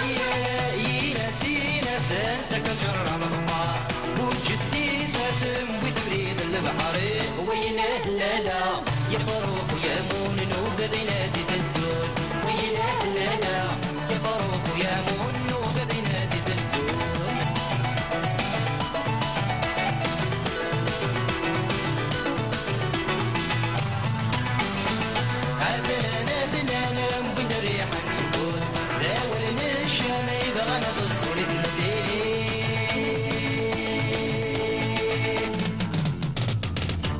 هيا سينا سنتك الجرة مغفار وجدتي ساسم وتبريد البحر وينه لالا يفرق يمون وقضينا تدون وينه لالا يفرق يمون وقضينا تدون عدنا دنا مبين الريحة نسكت راولنا الشام يبغى نغص ولدنا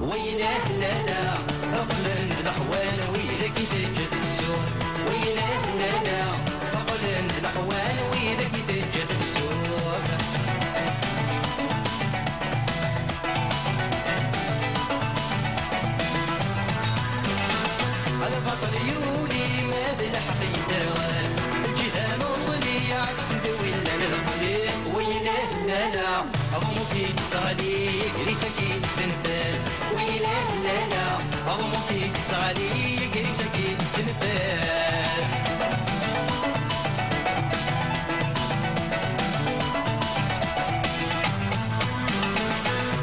وينه لالا أقلن الأحوال وإذا كنت تفسون وينه لالا أقلن الأحوال وإذا كنت تفسون على بطل يولي ماذا الحقيقة روان الجهان وصلي عكس ذوي اللي وينه لالا أضمو فيك صالي ريسكي سنفال وينه لالا أضمو فيك صالي ريسكي سنفال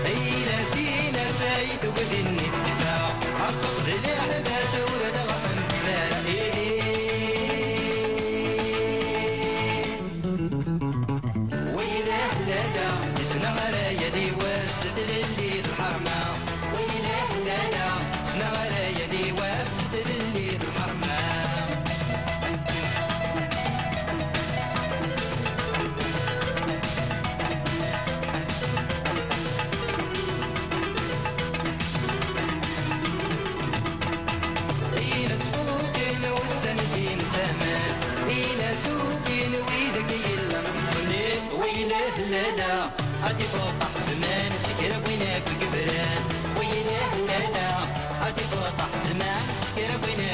إينا سينا سايد وبذن الدفاع عصص للأحباس ورد غفن بسلام وينه لالا يسنى غرايا دي واسد للي الحرمة وينه لالا يسنى غرايا دي واسد للي الحرمة إينا سفوكين والسنتين تمام إينا سوكين وإيدك يلا نصلي وينه لالا عادي فوق زمان سكر وينك القبران وينه لالا عادي فوق زمان سكر وينك